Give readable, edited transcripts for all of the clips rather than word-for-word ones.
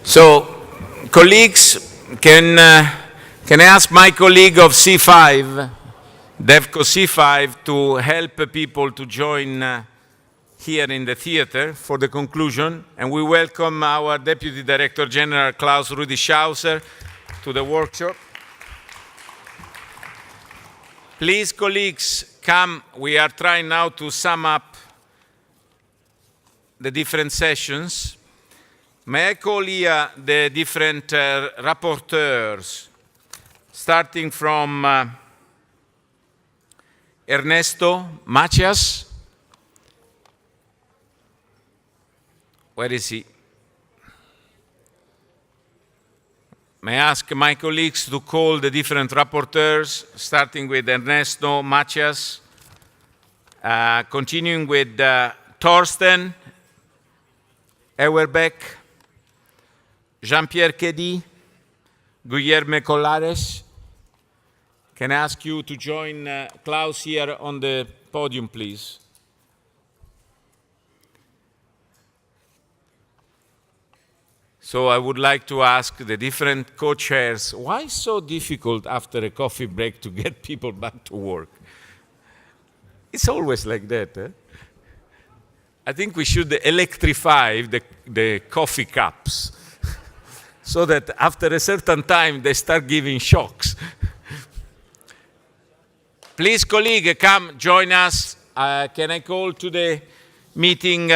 So, colleagues, can I ask my colleague of C5, DevCo C5, to help people to join here in the theater for the conclusion, and we welcome our Deputy Director General Klaus Rudi Schauser to the workshop. Please, colleagues, come. We are trying now to sum up the different sessions. May I call here the different rapporteurs, starting from Ernesto Macias. Where is he? May I ask my colleagues to call the different rapporteurs, starting with Ernesto Macias, continuing with Thorsten Ewerbeck, Jean-Pierre Kedy, Guilherme Collares. Can I ask you to join Klaus here on the podium, please? So I would like to ask the different co-chairs, why so difficult after a coffee break to get people back to work? It's always like that. Eh? I think we should electrify the coffee cups so that after a certain time they start giving shocks. Please, colleague, come join us. Can I call to the meeting?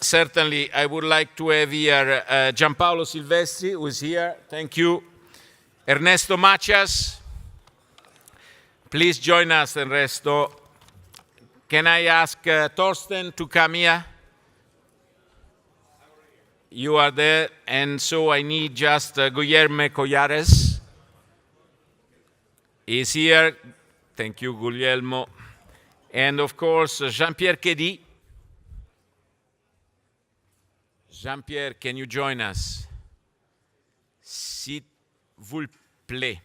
Certainly, I would like to have here Gianpaolo Silvestri, who is here. Thank you. Ernesto Macias. Please join us, Ernesto. Can I ask Thorsten to come here? You are there, and so I need just Guilherme Collares. He's here. Thank you, Guglielmo. And of course, Jean-Pierre Kedy. Jean-Pierre, can you join us? S'il vous plaît.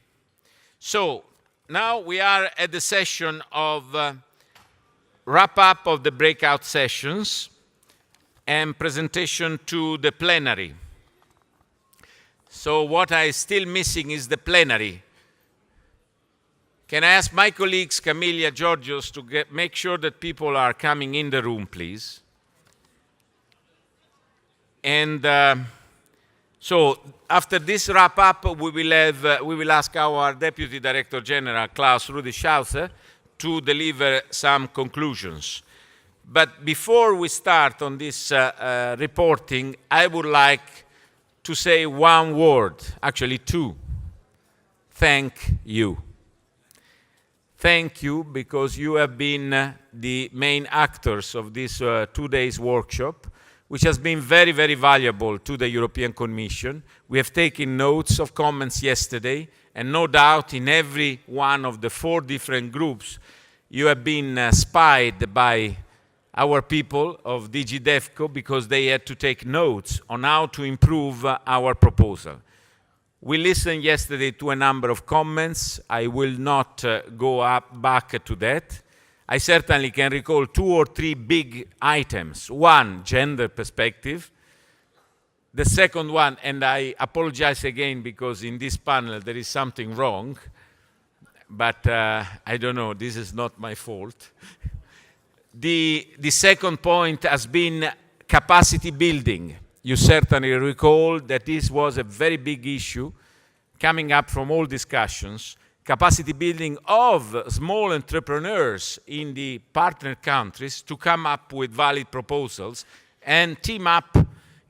So, now we are at the session of wrap-up of the breakout sessions and presentation to the plenary. So what I still missing is the plenary. Can I ask my colleagues, Camilla, Georgios, to make sure that people are coming in the room, please? And so after this wrap-up, we will ask our Deputy Director General, Klaus Rudi Schauser, to deliver some conclusions. But before we start on this reporting, I would like to say one word, actually two. Thank you. Thank you, because you have been the main actors of this 2 days workshop, which has been very, very valuable to the European Commission. We have taken notes of comments yesterday, and no doubt in every one of the 4 different groups, you have been spied by our people of DG DevCo because they had to take notes on how to improve our proposal. We listened yesterday to a number of comments. I will not go back to that. I certainly can recall 2 or 3 big items. One, gender perspective. The second one, and I apologize again because in this panel there is something wrong, but I don't know, this is not my fault. The second point has been capacity building. You certainly recall that this was a very big issue coming up from all discussions. Capacity building of small entrepreneurs in the partner countries to come up with valid proposals and team up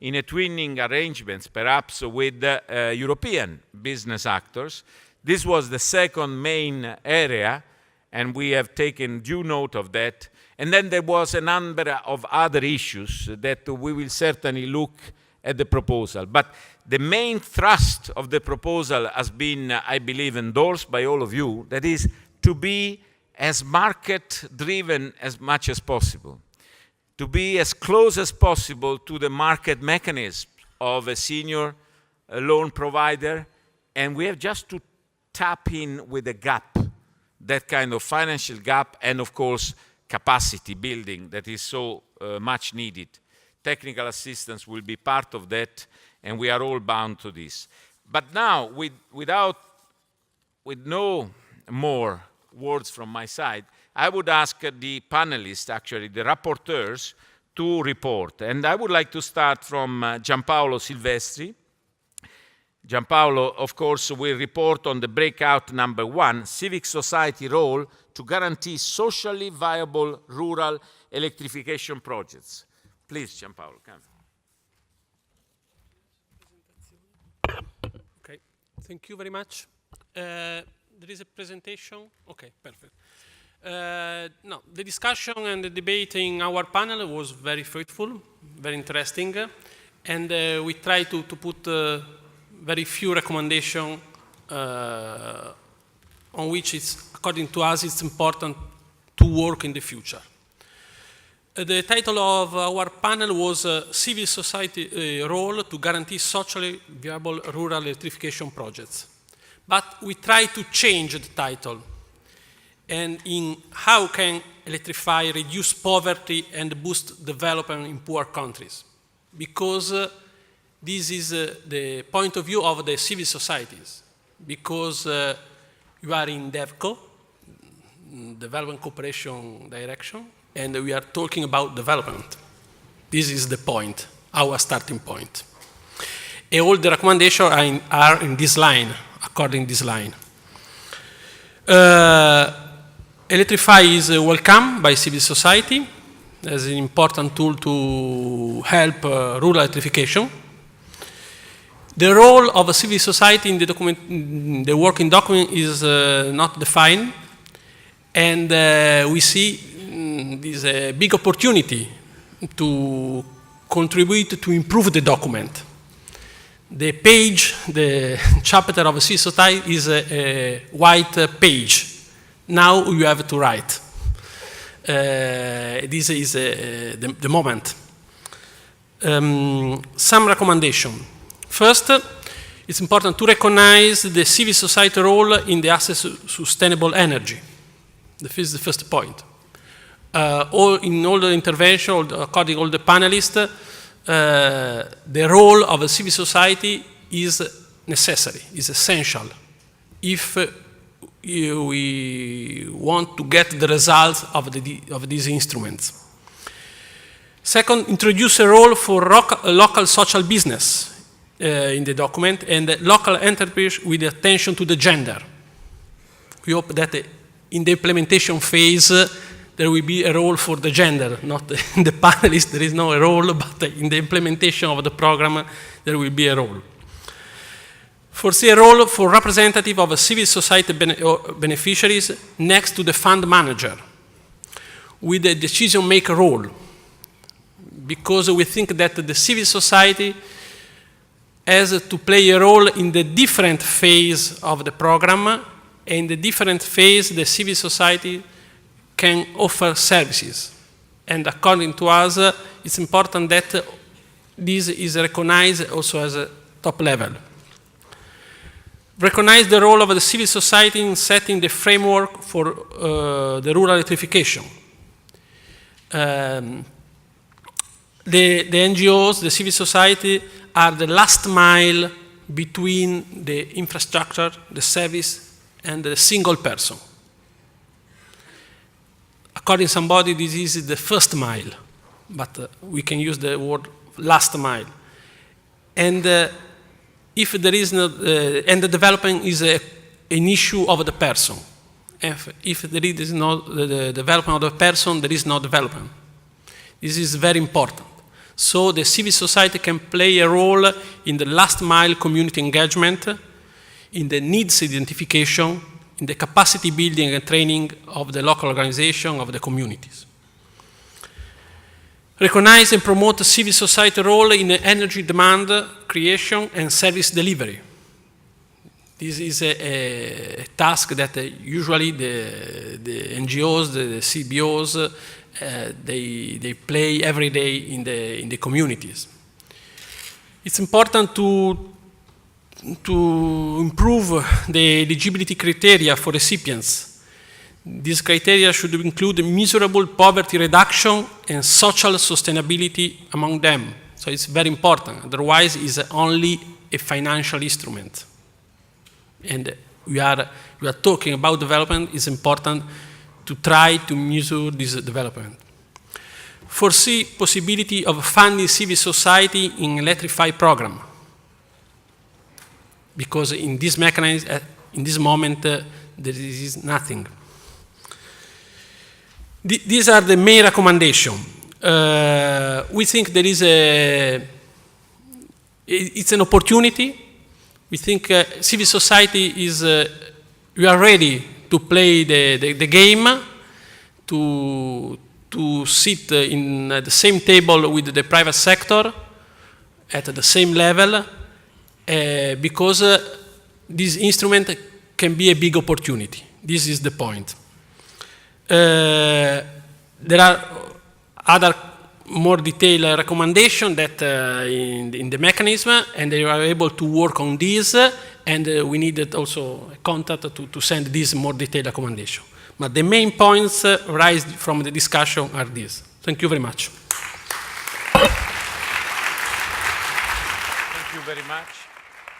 in a twinning arrangements, perhaps with European business actors. This was the second main area, and we have taken due note of that. And then there was a number of other issues that we will certainly look at the proposal. But the main thrust of the proposal has been, I believe, endorsed by all of you, that is to be as market-driven as much as possible, to be as close as possible to the market mechanism of a senior loan provider, and we have just to tap in with a gap, that kind of financial gap, and of course, capacity building that is so much needed technical assistance will be part of that, and we are all bound to this. But now, with no more words from my side, I would ask the panelists, actually the rapporteurs, to report. And I would like to start from Giampaolo Silvestri. Giampaolo, of course, will report on the breakout number 1, civic society role to guarantee socially viable rural electrification projects. Please, Giampaolo, come. Okay, thank you very much. There is a presentation. Okay, perfect. No, the discussion and the debate in our panel was very fruitful, very interesting, and we tried to put very few recommendations on which, according to us, it's important to work in the future. The title of our panel was Civil Society Role to Guarantee Socially Viable Rural Electrification Projects. But we tried to change the title and in how can electrify, reduce poverty and boost development in poor countries. Because this is the point of view of the civil societies. Because you are in DevCo, Development Cooperation Direction, and we are talking about development. This is the point, our starting point. And all the recommendations are in this line, according to this line. Electrify is welcome by civil society as an important tool to help rural electrification. The role of a civil society in the working document is not defined, and we see this a big opportunity to contribute to improve the document. The page, the chapter of a civil society is a white page. Now you have to write. This is the moment. Some recommendation. First, it's important to recognize the civil society role in the access to sustainable energy. This is the first point. In all the intervention, according to all the panelists, the role of a civil society is necessary, is essential, if we want to get the results of these instruments. Second, introduce a role for local social business in the document and local enterprise with attention to the gender. We hope that in the implementation phase there will be a role for the gender, not in the panelists there is no role, but in the implementation of the program there will be a role. Foresee a role for representative of a civil society beneficiaries next to the fund manager with a decision maker role, because we think that the civil society has to play a role in the different phase of the program, and in the different phase the civil society can offer services. And according to us, it's important that this is recognized also as a top level. Recognize the role of the civil society in setting the framework for the rural electrification. The NGOs, the civil society, are the last mile between the infrastructure, the service, and the single person. According to somebody, this is the first mile, but we can use the word last mile. And if there is no, and the development is an issue of the person. If there is no the development of the person, there is no development. This is very important. So the civil society can play a role in the last mile community engagement, in the needs identification, in the capacity building and training of the local organization, of the communities. Recognize and promote the civil society role in energy demand creation and service delivery. This is a task that usually the NGOs, the CBOs, they play every day in the communities. It's important to improve the eligibility criteria for recipients. These criteria should include measurable poverty reduction and social sustainability among them. So it's very important. Otherwise, it's only a financial instrument. And we are talking about development. It's important to try to measure this development. Foresee possibility of funding civil society in Electrify program. Because in this mechanism, in this moment, there is nothing. These are the main recommendations. We think there is it's an opportunity. We think civil society is, we are ready to play the game, to sit in the same table with the private sector at the same level, because this instrument can be a big opportunity. This is the point. There are other more detailed recommendations that in the mechanism, and they are able to work on this, and we needed also a contact to send this more detailed recommendation. But the main points rise from the discussion are these. Thank you very much. Thank you very much.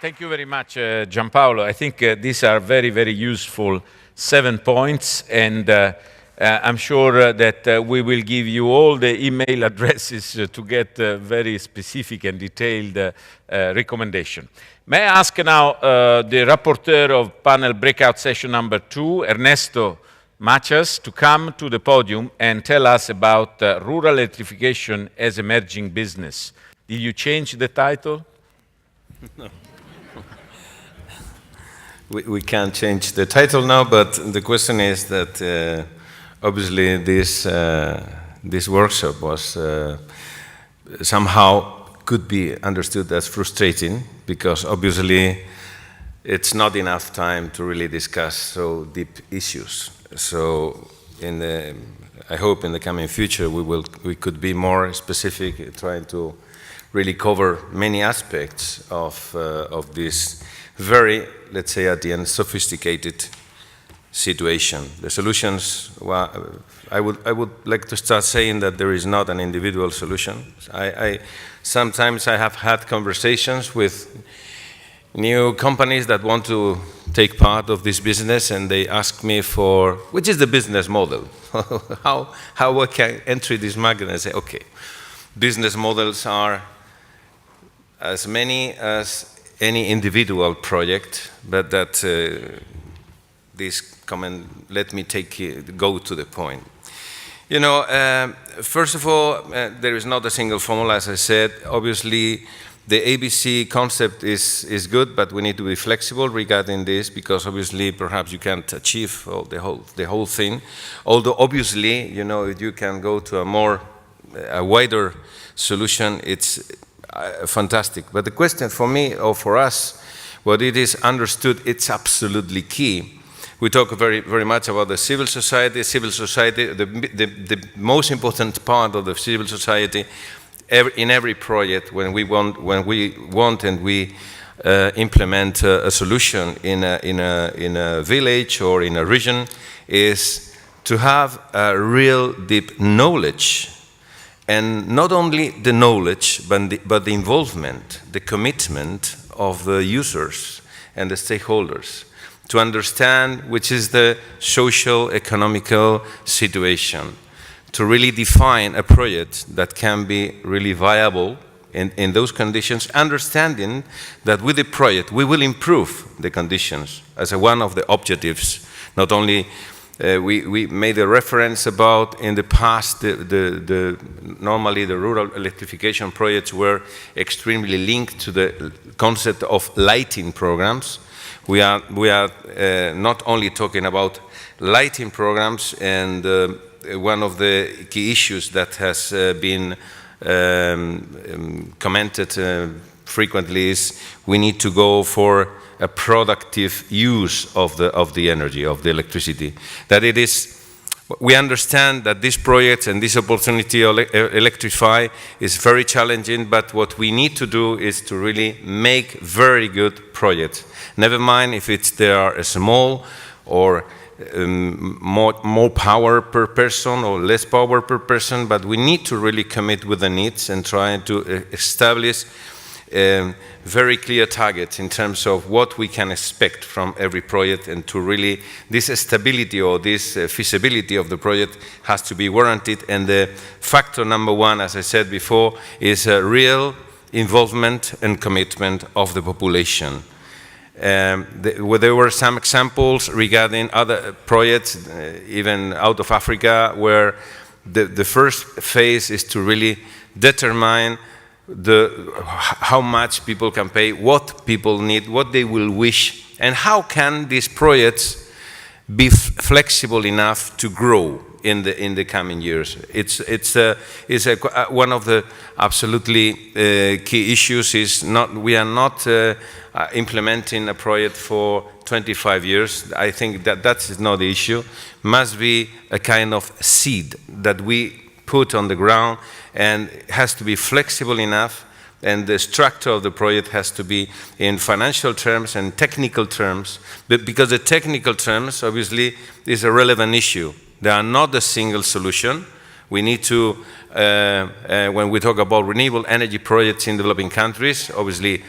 Thank you very much, Gianpaolo. I think these are very, very useful 7 points, and I'm sure that we will give you all the email addresses to get very specific and detailed recommendation. May I ask now the rapporteur of panel breakout session number 2, Ernesto Machas, to come to the podium and tell us about rural electrification as emerging business. Did you change the title? No. We can't change the title now, but the question is that obviously this workshop was somehow could be understood as frustrating, because obviously it's not enough time to really discuss so deep issues. So I hope in the coming future we could be more specific, trying to really cover many aspects of this very, let's say at the end, sophisticated situation. The solutions, well, I would like to start saying that there is not an individual solution. Sometimes I have had conversations with new companies that want to take part of this business, and they ask me for, which is the business model? how I can enter this market? And I say, okay, business models are as many as any individual project, but that this comment, let me go to the point. You know, first of all, there is not a single formula, as I said. Obviously, the ABC concept is good, but we need to be flexible regarding this, because obviously, perhaps you can't achieve the whole thing. Although, obviously, you know, if you can go to a wider solution, it's fantastic. But the question for me, or for us, what it is understood, it's absolutely key. We talk very, very much about the civil society. Civil society, the most important part of the civil society in every project, when we want and we implement a solution in a village or in a region, is to have a real deep knowledge. And not only the knowledge, but the involvement, the commitment of the users and the stakeholders to understand which is the social, economical situation, to really define a project that can be really viable in those conditions, understanding that with the project we will improve the conditions as one of the objectives. Not only we made a reference about in the past, normally the rural electrification projects were extremely linked to the concept of lighting programs. We are not only talking about lighting programs, and one of the key issues that has been commented frequently is we need to go for a productive use of the energy, of the electricity. That it is, we understand that this project and this opportunity to electrify is very challenging, but what we need to do is to really make very good projects. Never mind if they are small or more power per person or less power per person, but we need to really commit with the needs and try to establish very clear targets in terms of what we can expect from every project, and to really, this stability or this feasibility of the project has to be warranted. And the factor number one, as I said before, is a real involvement and commitment of the population. There were some examples regarding other projects, even out of Africa, where the first phase is to really determine how much people can pay, what people need, what they will wish, and how can these projects be flexible enough to grow in the coming years. It's one of the absolutely key issues. We are not implementing a project for 25 years. I think that's not the issue. Must be a kind of seed that we put on the ground, and it has to be flexible enough, and the structure of the project has to be in financial terms and technical terms, but because the technical terms obviously is a relevant issue. They are not a single solution. We need to, when we talk about renewable energy projects in developing countries, obviously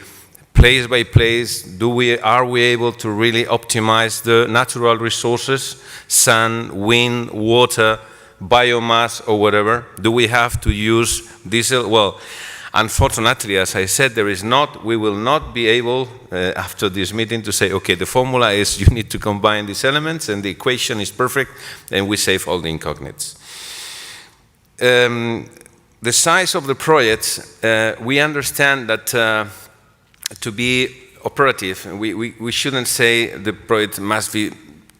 place by place, are we able to really optimize the natural resources, sun, wind, water, biomass, or whatever? Do we have to use diesel? Well, unfortunately, as I said, we will not be able, after this meeting, to say, okay, the formula is you need to combine these elements and the equation is perfect and we save all the incognites. The size of the projects, we understand that to be operative, we shouldn't say the project must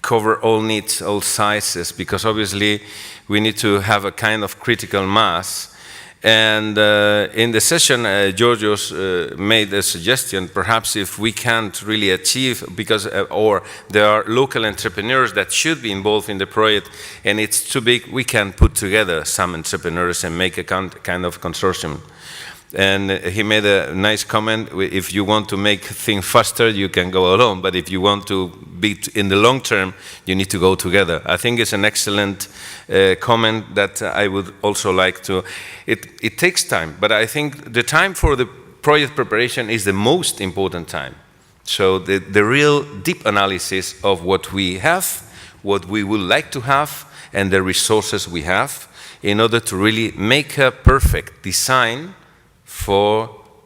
cover all needs, all sizes, because obviously we need to have a kind of critical mass. And in the session, Georgios made a suggestion, perhaps if we can't really achieve, because or there are local entrepreneurs that should be involved in the project, and it's too big, we can put together some entrepreneurs and make a kind of consortium. And he made a nice comment: if you want to make things faster, you can go alone, but if you want to be in the long term, you need to go together. I think it's an excellent comment that I would also like to. It takes time, but I think the time for the project preparation is the most important time. So the real deep analysis of what we have, what we would like to have, and the resources we have, in order to really make a perfect design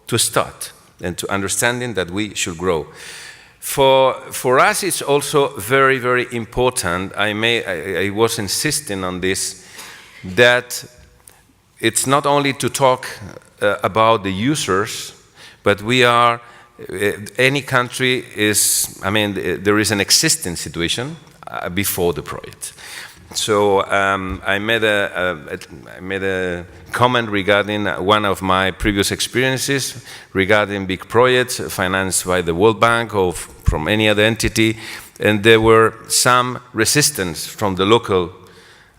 to start and to understanding that we should grow. For us, it's also very, very important. I was insisting on this, that it's not only to talk about the users, but we are, any country is, there is an existing situation before the project. So I made a comment regarding one of my previous experiences regarding big projects financed by the World Bank or from any other entity, and there were some resistance from the local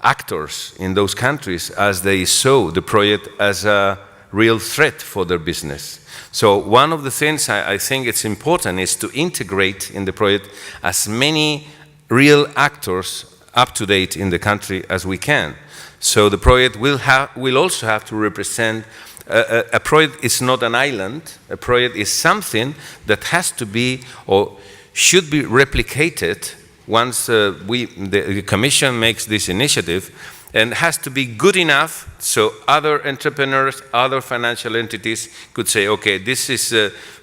actors in those countries as they saw the project as a real threat for their business. So one of the things I think it's important is to integrate in the project as many real actors up to date in the country as we can. So the project will also have to represent, a project is not an island, a project is something that has to be or should be replicated once the Commission makes this initiative, and has to be good enough so other entrepreneurs, other financial entities could say, okay, this is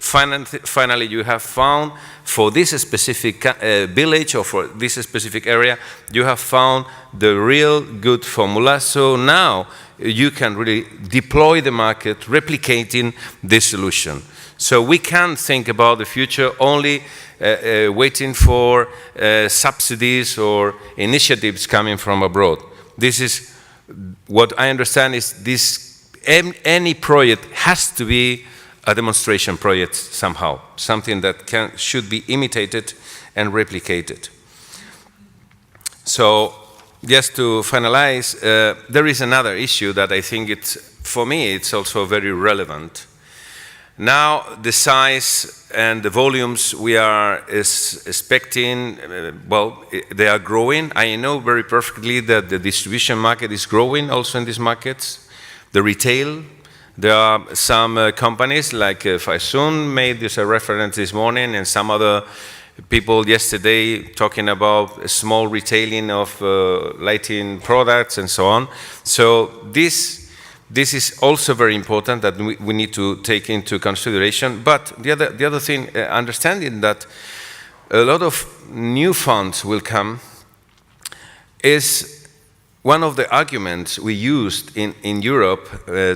finally you have found for this specific village or for this specific area, you have found the real good formula. So now you can really deploy the market, replicating this solution. So we can't think about the future only waiting for subsidies or initiatives coming from abroad. This is what I understand is this, any project has to be a demonstration project somehow, something that should be imitated and replicated. So just to finalize, there is another issue that I think for me it's also very relevant. Now the size and the volumes we are expecting, well, they are growing. I know very perfectly that the distribution market is growing also in these markets. The retail, there are some companies like Faisun made this a reference this morning, and some other people yesterday talking about small retailing of lighting products and so on. So this is also very important that we need to take into consideration. But the other thing, understanding that a lot of new funds will come, is one of the arguments we used in Europe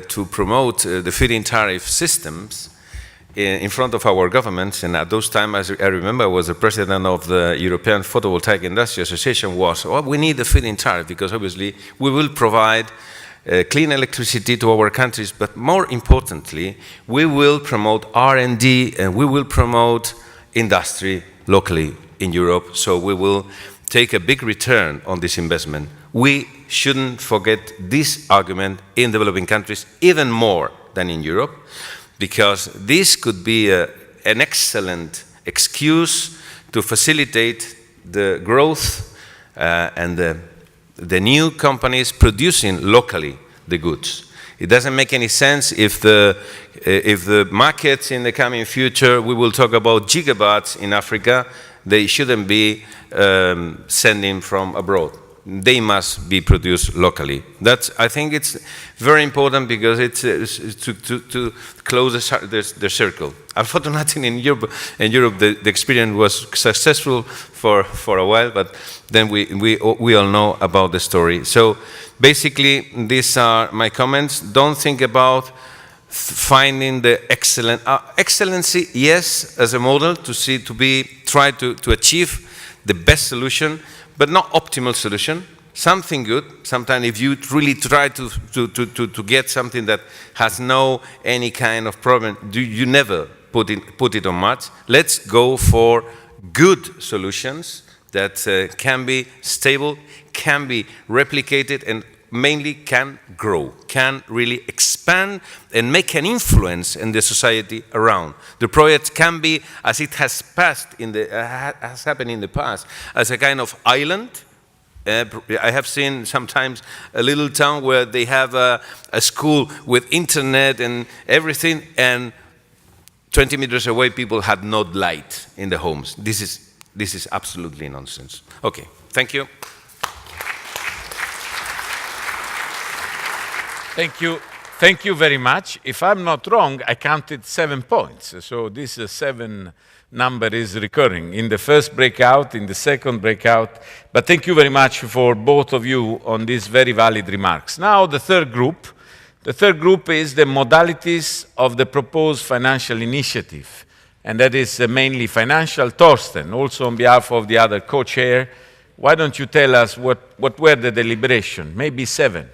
to promote the feed-in tariff systems in front of our governments. And at those times, I remember, I was the president of the European Photovoltaic Industry Association, was, well, we need the feed-in tariff because obviously we will provide clean electricity to our countries, but more importantly, we will promote R&D and we will promote industry locally in Europe, so we will take a big return on this investment. We shouldn't forget this argument in developing countries even more than in Europe, because this could be an excellent excuse to facilitate the growth and the new companies producing locally the goods. It doesn't make any sense if the markets in the coming future, we will talk about gigawatts in Africa, they shouldn't be sending from abroad. They must be produced locally. I think it's very important because it's to close the circle. Unfortunately, in Europe the experience was successful for a while, but then we all know about the story. So basically, these are my comments. Don't think about finding the excellency, yes, as a model try to achieve the best solution, but not optimal solution. Something good. Sometimes if you really try to get something that has any kind of problem, you never put it on much. Let's go for good solutions that can be stable, can be replicated, and mainly can grow, can really expand and make an influence in the society around. The project can be, as it has happened in the past, as a kind of island. I have seen sometimes a little town where they have a school with internet and everything, and 20 meters away people had no light in the homes. This is absolutely nonsense. Okay, thank you. Thank you very much. If I'm not wrong, I counted 7 points. So this 7 number is recurring in the first breakout, in the second breakout. But thank you very much for both of you on these very valid remarks. Now the third group. The third group is the modalities of the proposed financial initiative. And that is mainly financial. Torsten, also on behalf of the other co-chair, why don't you tell us what were the deliberations? Maybe 7.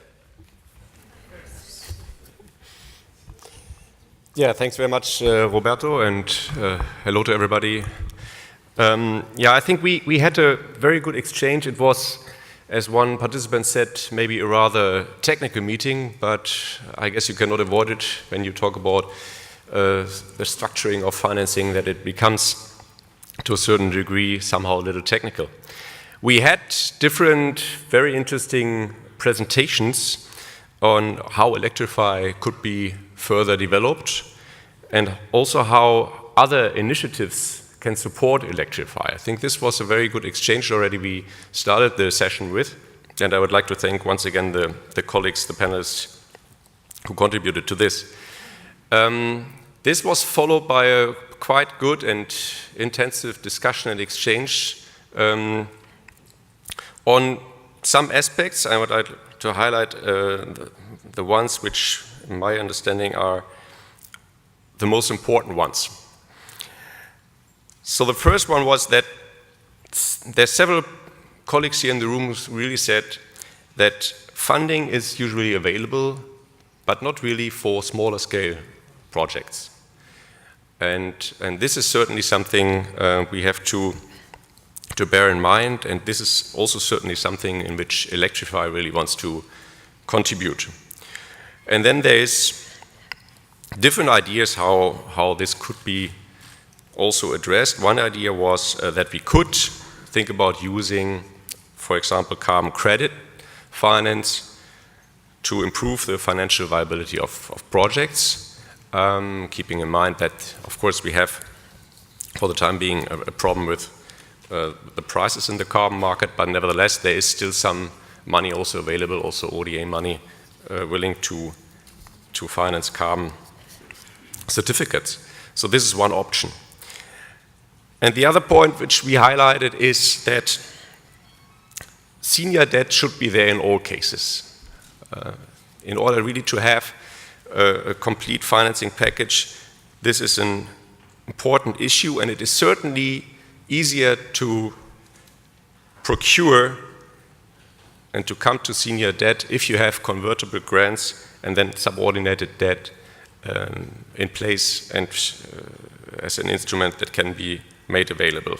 Yeah, thanks very much, Roberto, and hello to everybody. Yeah, I think we had a very good exchange. It was, as one participant said, maybe a rather technical meeting, but I guess you cannot avoid it when you talk about the structuring of financing, that it becomes, to a certain degree, somehow a little technical. We had different, very interesting presentations on how Electrify could be further developed, and also how other initiatives can support Electrify. I think this was a very good exchange already we started the session with, and I would like to thank once again the colleagues, the panelists who contributed to this. This was followed by a quite good and intensive discussion and exchange on some aspects. I would like to highlight the ones which, in my understanding, are the most important ones. So the first one was that there's several colleagues here in the room who really said that funding is usually available, but not really for smaller scale projects. And this is certainly something we have to bear in mind, and this is also certainly something in which Electrify really wants to contribute. And then there is different ideas how this could be also addressed. One idea was that we could think about using, for example, carbon credit finance to improve the financial viability of projects, keeping in mind that, of course, we have, for the time being, a problem with the prices in the carbon market, but nevertheless, there is still some money also available, also ODA money, willing to finance carbon certificates. So this is one option. And the other point which we highlighted is that senior debt should be there in all cases. In order really to have a complete financing package, this is an important issue, and it is certainly easier to procure and to come to senior debt if you have convertible grants and then subordinated debt in place and as an instrument that can be made available.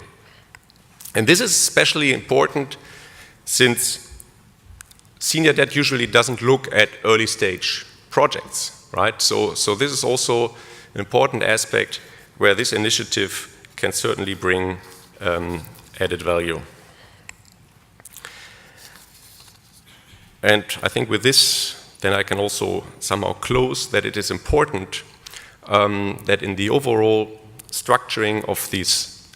And this is especially important since senior debt usually doesn't look at early stage projects, right? So this is also an important aspect where this initiative can certainly bring added value. And I think with this, then I can also somehow close that it is important that in the overall structuring of these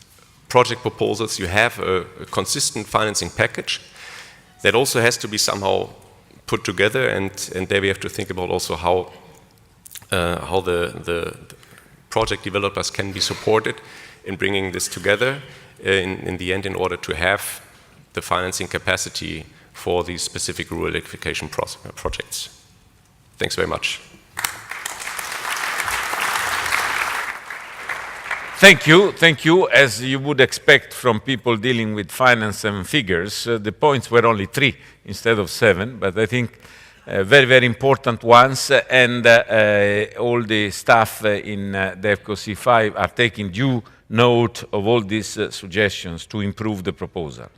project proposals, you have a consistent financing package that also has to be somehow put together, and there we have to think about also how the project developers can be supported in bringing this together in the end in order to have the financing capacity for these specific rural electrification projects. Thanks very much. Thank you. As you would expect from people dealing with finance and figures, the points were only 3 instead of 7, but I think very, very important ones, and all the staff in DEVCO C5 are taking due note of all these suggestions to improve the proposal.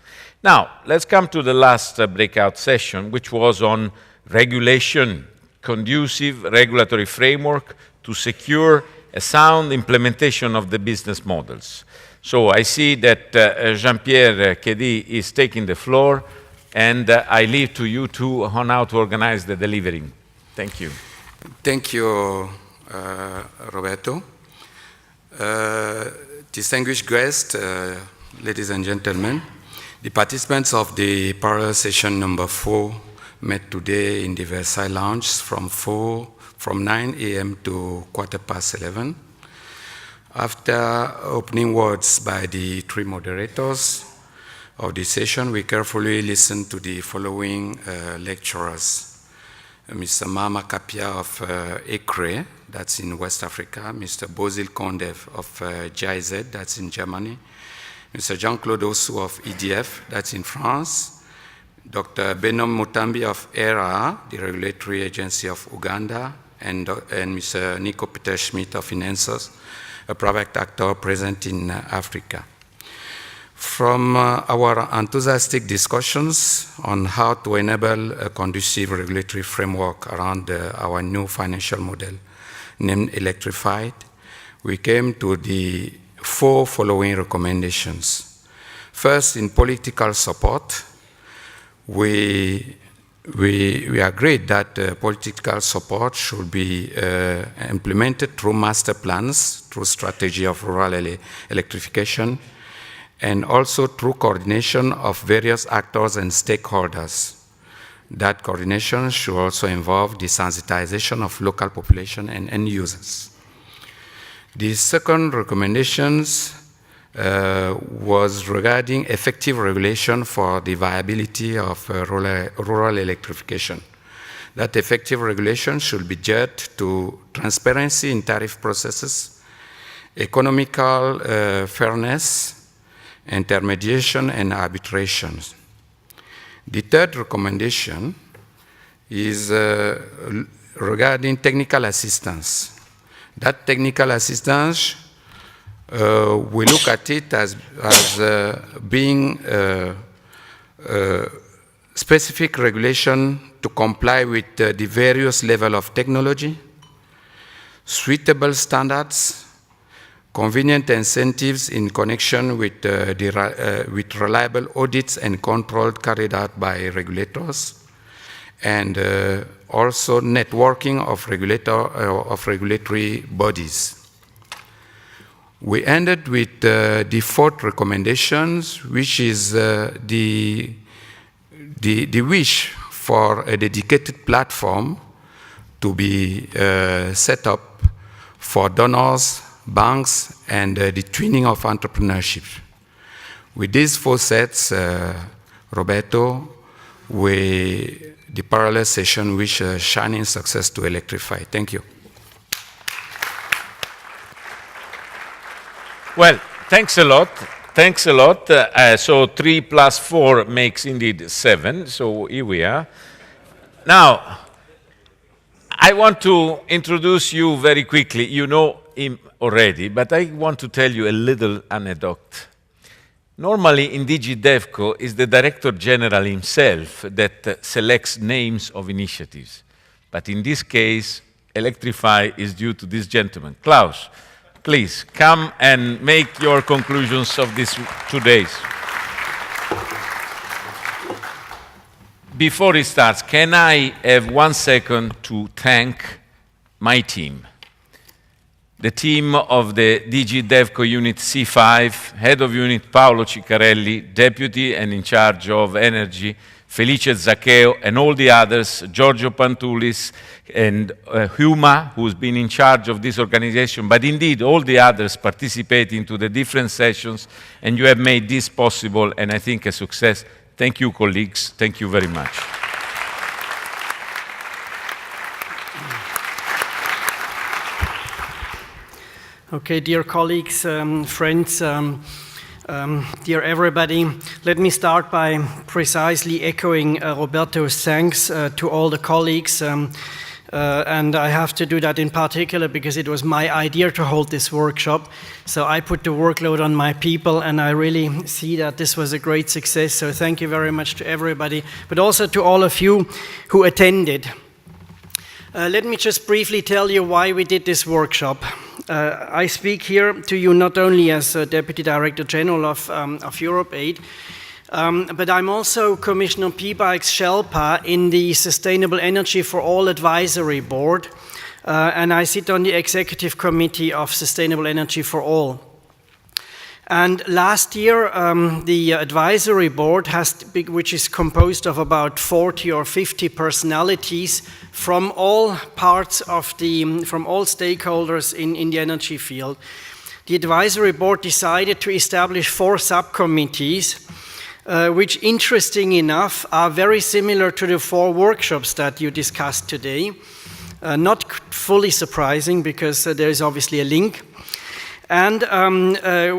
Now, let's come to the last breakout session, which was on regulation, conducive regulatory framework to secure a sound implementation of the business models. So I see that Jean-Pierre Kedi is taking the floor, and I leave to you two on how to organize the delivering. Thank you. Thank you, Roberto. Distinguished guests, ladies and gentlemen, the participants of the parallel session number 4 met today in the Versailles Lounge from 9 a.m. to 11:15. After opening words by the 3 moderators of the session, we carefully listened to the following lecturers. Mr. Mama Kapia of ECRE, that's in West Africa, Mr. Bozil Kondev of GIZ, that's in Germany, Mr. Jean-Claude Osu of EDF, that's in France, Dr. Benom Mutambi of ERA, the regulatory agency of Uganda, and Mr. Nico Peter Schmidt of Inensos, a private actor present in Africa. From our enthusiastic discussions on how to enable a conducive regulatory framework around our new financial model named Electrified, we came to the 4 following recommendations. First, in political support, we agreed that political support should be implemented through master plans, through strategy of rural electrification, and also through coordination of various actors and stakeholders. That coordination should also involve the sensitization of local population and end users. The second recommendations was regarding effective regulation for the viability of rural electrification. That effective regulation should be geared to transparency in tariff processes, economical fairness, intermediation, and arbitration. The third recommendation is regarding technical assistance. That technical assistance, we look at it as being specific regulation to comply with the various level of technology, suitable standards, convenient incentives in connection with reliable audits and control carried out by regulators, and also networking of regulatory bodies. We ended with the fourth recommendations, which is the wish for a dedicated platform to be set up for donors, banks, and the twinning of entrepreneurship. With these four sets, Roberto, the parallel session wish shining success to Electrify. Thank you. Well, thanks a lot. Thanks a lot. So 3 plus 4 makes indeed 7. So here we are. Now, I want to introduce you very quickly. You know him already, but I want to tell you a little anecdote. Normally in DG DevCo is the Director General himself that selects names of initiatives. But in this case, Electrify is due to this gentleman. Klaus, please come and make your conclusions of these 2 days. Before it starts, can I have 1 second to thank my team? The team of the DG DevCo Unit C5, Head of Unit Paolo Ciccarelli, Deputy and in charge of Energy, Felice Zaccheo, and all the others, Giorgio Pantoulis and Huma, who's been in charge of this organization, but indeed all the others participating to the different sessions, and you have made this possible, and I think a success. Thank you, colleagues. Thank you very much. Okay, dear colleagues, friends, dear everybody, let me start by precisely echoing Roberto's thanks to all the colleagues, and I have to do that in particular because it was my idea to hold this workshop, so I put the workload on my people, and I really see that this was a great success, so thank you very much to everybody, but also to all of you who attended. Let me just briefly tell you why we did this workshop. I speak here to you not only as Deputy Director General of Europe Aid, but I'm also Commissioner Piebalg's Sherpa in the Sustainable Energy for All Advisory Board, and I sit on the Executive Committee of Sustainable Energy for All. And last year, the advisory board which is composed of about 40 or 50 personalities from all parts of from all stakeholders in the energy field. The advisory board decided to establish 4 subcommittees, which, interesting enough, are very similar to the 4 workshops that you discussed today. Not fully surprising, because there is obviously a link. And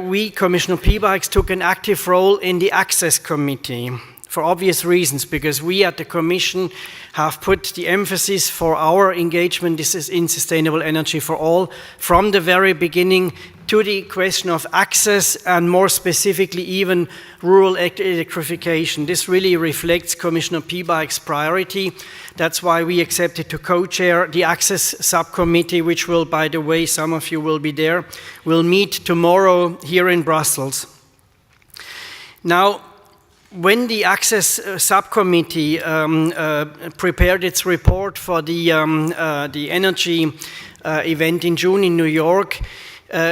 we, Commissioner Piebalgs, took an active role in the Access Committee for obvious reasons, because we at the Commission have put the emphasis for our engagement in sustainable energy for all from the very beginning to the question of access, and more specifically even rural electrification. This really reflects Commissioner Piebalgs' priority. That's why we accepted to co-chair the Access Subcommittee, which will, by the way, some of you will be there, will meet tomorrow here in Brussels. Now, when the Access Subcommittee prepared its report for the energy event in June in New York,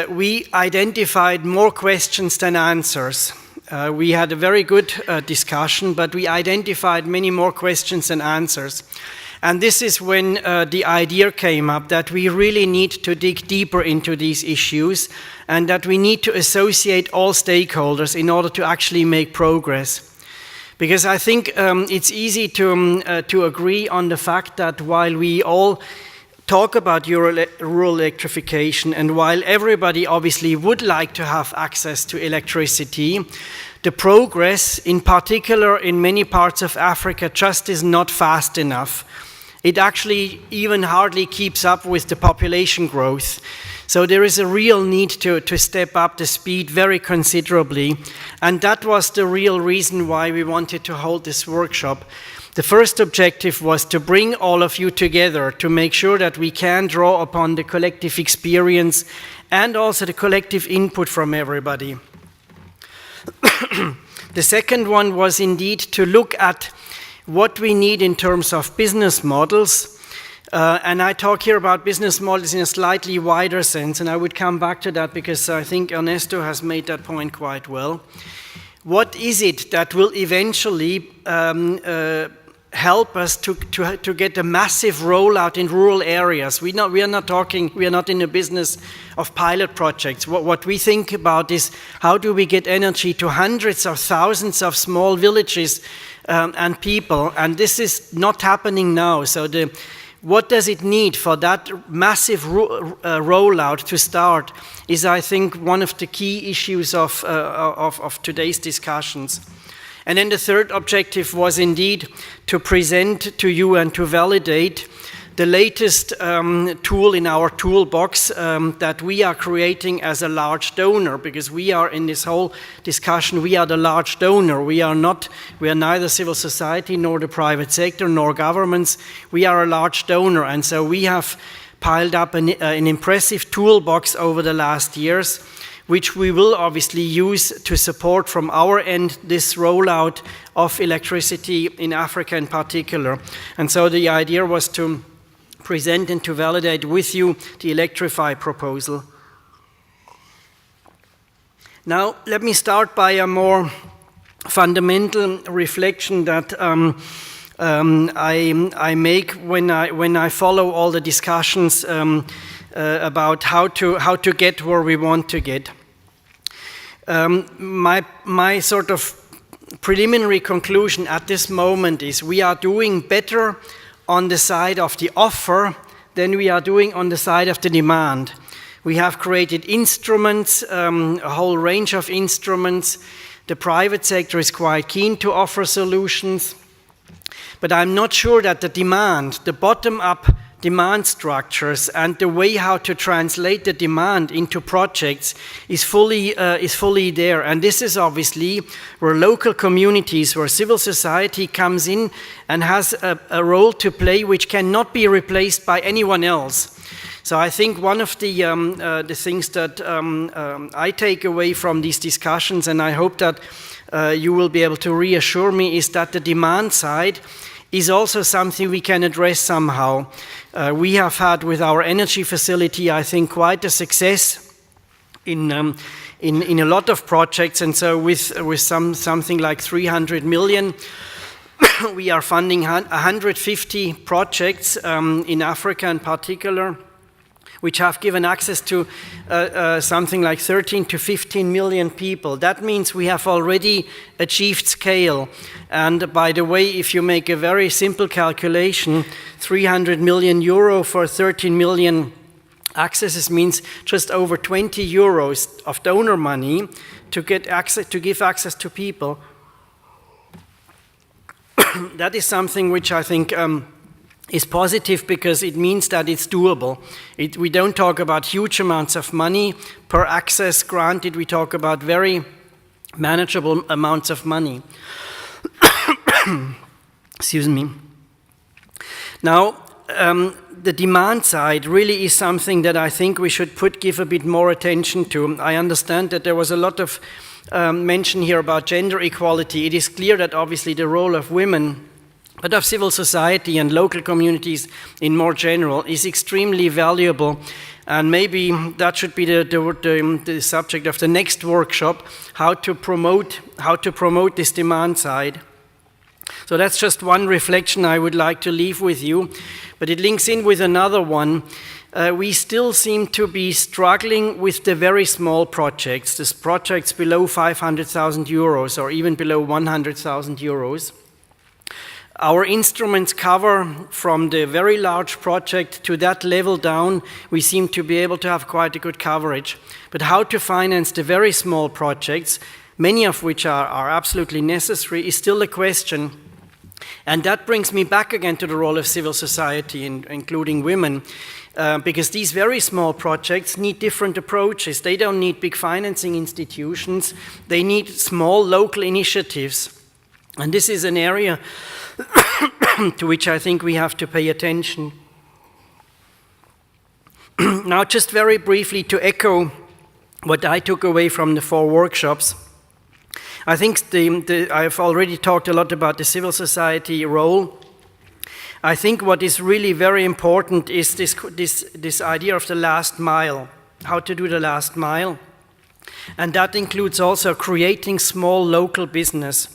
we identified more questions than answers. We had a very good discussion, but we identified many more questions than answers. And this is when the idea came up that we really need to dig deeper into these issues, and that we need to associate all stakeholders in order to actually make progress. Because I think it's easy to agree on the fact that while we all talk about rural electrification, and while everybody obviously would like to have access to electricity, the progress, in particular in many parts of Africa, just is not fast enough. It actually even hardly keeps up with the population growth. So there is a real need to step up the speed very considerably, and that was the real reason why we wanted to hold this workshop. The first objective was to bring all of you together to make sure that we can draw upon the collective experience and also the collective input from everybody. The second one was indeed to look at what we need in terms of business models. And I talk here about business models in a slightly wider sense, and I would come back to that because I think Ernesto has made that point quite well. What is it that will eventually help us to get a massive rollout in rural areas? We are not in the business of pilot projects. What we think about is how do we get energy to hundreds of thousands of small villages and people, and this is not happening now. So what does it need for that massive rollout to start is, I think, one of the key issues of today's discussions. And then the third objective was indeed to present to you and to validate the latest tool in our toolbox that we are creating as a large donor, because we are in this whole discussion, we are the large donor. We are neither civil society nor the private sector nor governments. We are a large donor, and so we have piled up an impressive toolbox over the last years, which we will obviously use to support from our end this rollout of electricity in Africa in particular. And so the idea was to present and to validate with you the Electrify proposal. Now, let me start by a more fundamental reflection that I make when I follow all the discussions about how to get where we want to get. My sort of preliminary conclusion at this moment is we are doing better on the side of the offer than we are doing on the side of the demand. We have created instruments, a whole range of instruments. The private sector is quite keen to offer solutions, but I'm not sure that the demand, the bottom-up demand structures and the way how to translate the demand into projects is fully there. And this is obviously where local communities, where civil society comes in and has a role to play which cannot be replaced by anyone else. So I think one of the things that I take away from these discussions, and I hope that you will be able to reassure me, is that the demand side is also something we can address somehow. We have had with our energy facility, I think, quite a success in a lot of projects, and so with something like 300 million, we are funding 150 projects in Africa in particular, which have given access to something like 13 to 15 million people. That means we have already achieved scale. And by the way, if you make a very simple calculation, 300 million euro for 13 million accesses means just over 20 euros of donor money to get access, to give access to people. That is something which I think is positive, because it means that it's doable. We don't talk about huge amounts of money per access granted, we talk about very manageable amounts of money. Excuse me. Now, the demand side really is something that I think we should give a bit more attention to. I understand that there was a lot of mention here about gender equality. It is clear that obviously the role of women, but of civil society and local communities in more general, is extremely valuable. And maybe that should be the subject of the next workshop, how to promote this demand side. So that's just one reflection I would like to leave with you, but it links in with another one. We still seem to be struggling with the very small projects, these projects below 500,000 euros or even below 100,000 euros. Our instruments cover from the very large project to that level down. We seem to be able to have quite a good coverage. But how to finance the very small projects, many of which are absolutely necessary, is still a question. And that brings me back again to the role of civil society, including women, because these very small projects need different approaches. They don't need big financing institutions. They need small local initiatives. And this is an area to which I think we have to pay attention. Now, just very briefly to echo what I took away from the 4 workshops. I think I've already talked a lot about the civil society role. I think what is really very important is this idea of the last mile, how to do the last mile. And that includes also creating small local business.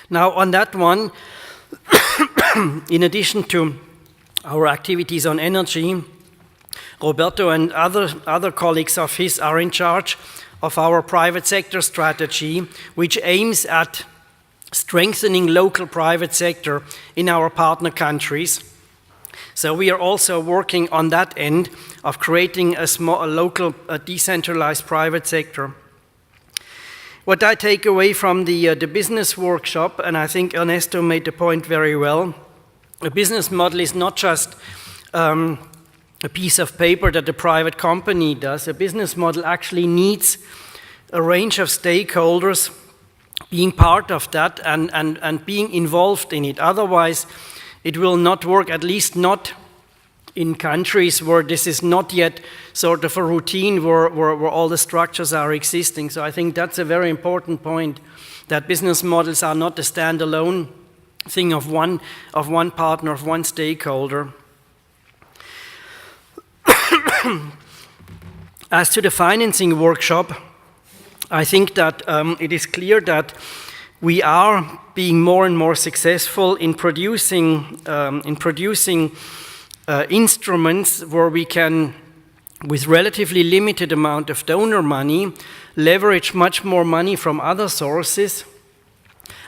Now, on that one, in addition to our activities on energy, Roberto and other colleagues of his are in charge of our private sector strategy, which aims at strengthening local private sector in our partner countries. So we are also working on that end of creating a local, decentralized private sector. What I take away from the business workshop, and I think Ernesto made the point very well, a business model is not just a piece of paper that a private company does. A business model actually needs a range of stakeholders being part of that and being involved in it. Otherwise, it will not work, at least not in countries where this is not yet sort of a routine where all the structures are existing. So I think that's a very important point, that business models are not a standalone thing of one partner, of one stakeholder. As to the financing workshop, I think that it is clear that we are being more and more successful in producing instruments where we can, with relatively limited amount of donor money, leverage much more money from other sources.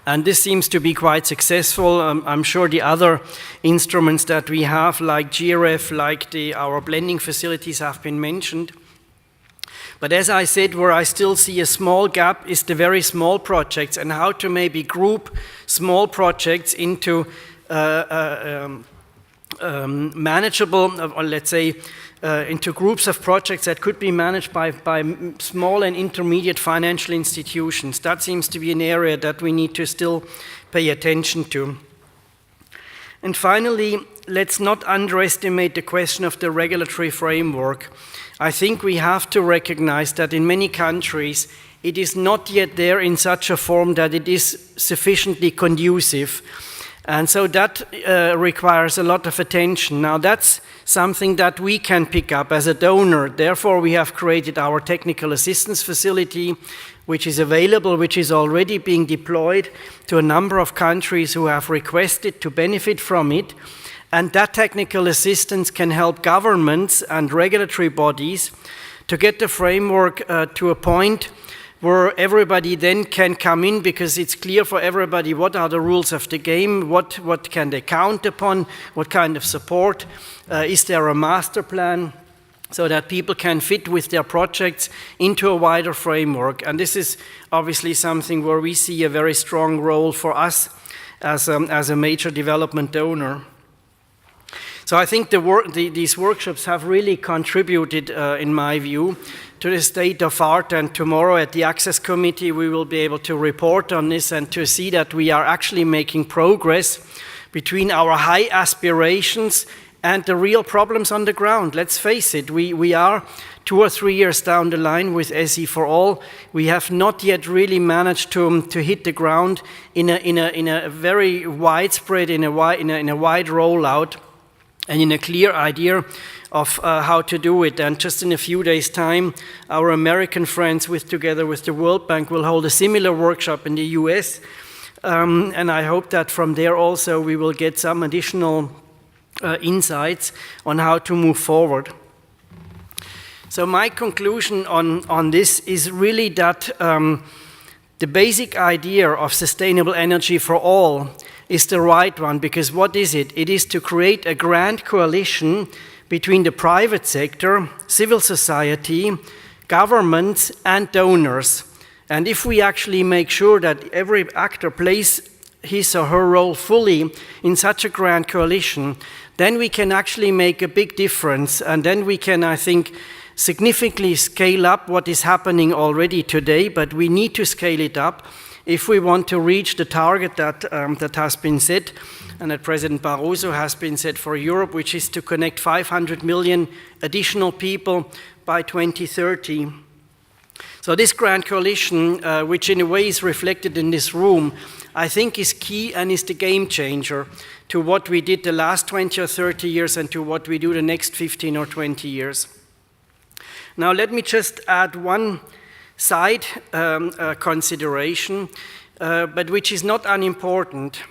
And this seems to be quite successful. I'm sure the other instruments that we have, like GRF, like our blending facilities, have been mentioned. But as I said, where I still see a small gap is the very small projects, and how to maybe group small projects into manageable, or let's say, into groups of projects that could be managed by small and intermediate financial institutions. That seems to be an area that we need to still pay attention to. And finally, let's not underestimate the question of the regulatory framework. I think we have to recognize that in many countries, it is not yet there in such a form that it is sufficiently conducive. And so that requires a lot of attention. Now that's something that we can pick up as a donor. Therefore, we have created our technical assistance facility, which is available, which is already being deployed to a number of countries who have requested to benefit from it. And that technical assistance can help governments and regulatory bodies to get the framework to a point where everybody then can come in, because it's clear for everybody what are the rules of the game, what can they count upon, what kind of support, is there a master plan, so that people can fit with their projects into a wider framework. And this is obviously something where we see a very strong role for us as a major development donor. So I think these workshops have really contributed, in my view, to the state of art, and tomorrow at the Access Committee we will be able to report on this and to see that we are actually making progress between our high aspirations and the real problems on the ground. Let's face it, we are 2 or 3 years down the line with SE for All. We have not yet really managed to hit the ground in a very widespread, in a wide rollout, and in a clear idea of how to do it. And just in a few days' time, our American friends, together with the World Bank, will hold a similar workshop in the US. And I hope that from there also we will get some additional insights on how to move forward. So my conclusion on this is really that the basic idea of sustainable energy for all is the right one, because what is it? It is to create a grand coalition between the private sector, civil society, governments, and donors. And if we actually make sure that every actor plays his or her role fully in such a grand coalition, then we can actually make a big difference. And then we can, I think, significantly scale up what is happening already today, but we need to scale it up. if we want to reach the target that has been set and that President Barroso has been set for Europe, which is to connect 500 million additional people by 2030. So this grand coalition, which in a way is reflected in this room, I think is key and is the game changer to what we did the last 20 or 30 years and to what we do the next 15 or 20 years. Now let me just add one side consideration, but which is not unimportant.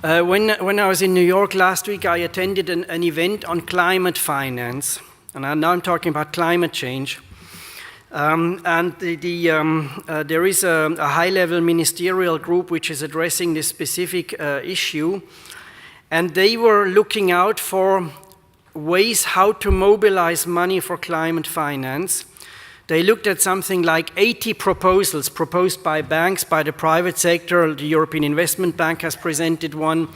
When I was in New York last week, I attended an event on climate finance, and now I'm talking about climate change. There is a high-level ministerial group which is addressing this specific issue, and they were looking out for ways how to mobilize money for climate finance. They looked at something like 80 proposals proposed by banks, by the private sector. The European Investment Bank has presented one,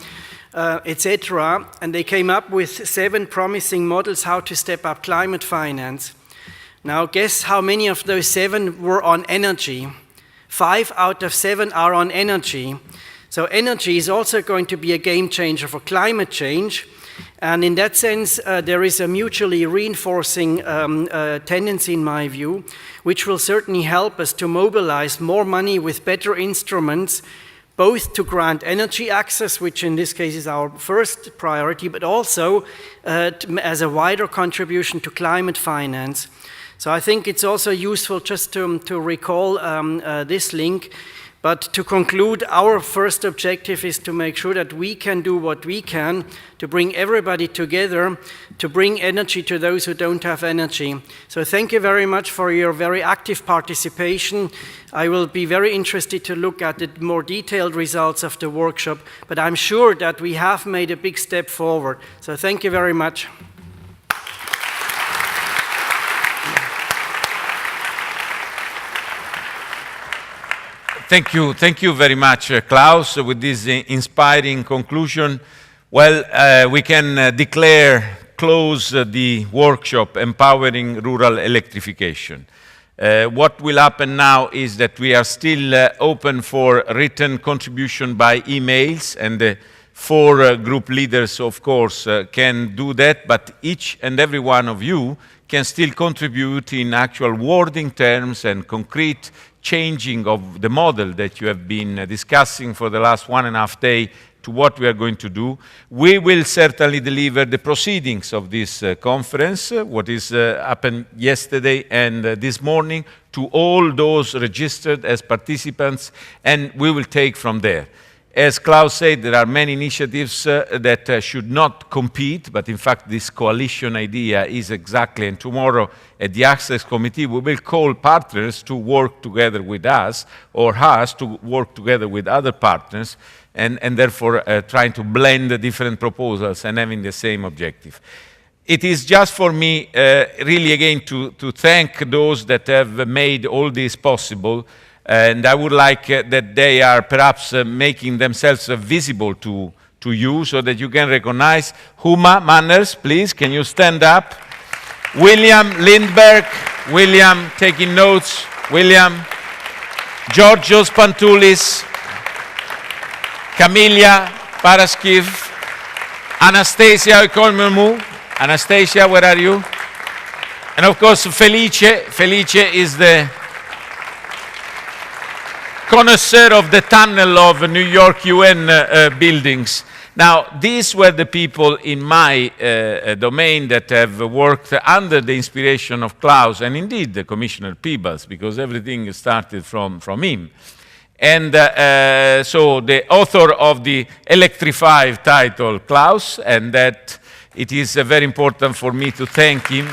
etc. And they came up with 7 promising models how to step up climate finance. Now guess how many of those 7 were on energy? 5 out of 7 are on energy. So energy is also going to be a game changer for climate change. And in that sense, there is a mutually reinforcing tendency, in my view, which will certainly help us to mobilize more money with better instruments, both to grant energy access, which in this case is our first priority, but also as a wider contribution to climate finance. So I think it's also useful just to recall this link. But to conclude, our first objective is to make sure that we can do what we can to bring everybody together, to bring energy to those who don't have energy. So thank you very much for your very active participation. I will be very interested to look at the more detailed results of the workshop, but I'm sure that we have made a big step forward. So thank you very much. Thank you very much, Klaus. With this inspiring conclusion, well, we can close the workshop Empowering Rural Electrification. What will happen now is that we are still open for written contribution by emails, and the 4 group leaders, of course, can do that, but each and every one of you can still contribute in actual wording terms and concrete changing of the model that you have been discussing for the last 1.5 days to what we are going to do. We will certainly deliver the proceedings of this conference, what is happened yesterday and this morning, to all those registered as participants, and we will take from there. As Klaus said, there are many initiatives that should not compete, but in fact this coalition idea is exactly, and tomorrow at the Access Committee we will call partners to work together with us, or us to work together with other partners, and therefore trying to blend the different proposals and having the same objective. It is just for me really again to thank those that have made all this possible. And I would like that they are perhaps making themselves visible to you so that you can recognize. Huma Manners, please, can you stand up? William Lindberg, William taking notes, William. Georgios Pantoulis, Camilla Paraskiv, Anastasia Oikonomou. Anastasia, where are you? And of course, Felice. Felice is the connoisseur of the tunnel of New York UN buildings. Now, these were the people in my domain that have worked under the inspiration of Klaus, and indeed the Commissioner Peebles, because everything started from him. And so the author of the Electrify title, Klaus, and that it is very important for me to thank him.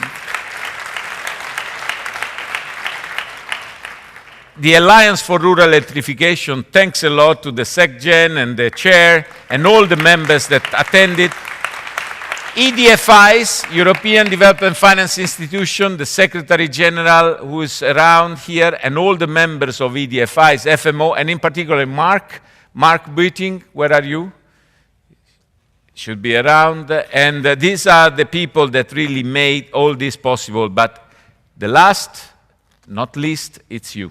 The Alliance for Rural Electrification thanks a lot to the SecGen and the chair and all the members that attended. EDFI's, European Development Finance Institution, the Secretary General who is around here, and all the members of EDFI's, FMO, and in particular Mark Buiting, where are you? Should be around. And these are the people that really made all this possible. But the last, not least, it's you.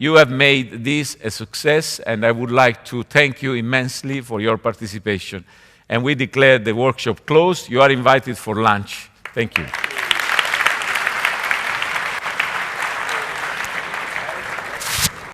You have made this a success, and I would like to thank you immensely for your participation. And we declare the workshop closed. You are invited for lunch. Thank you.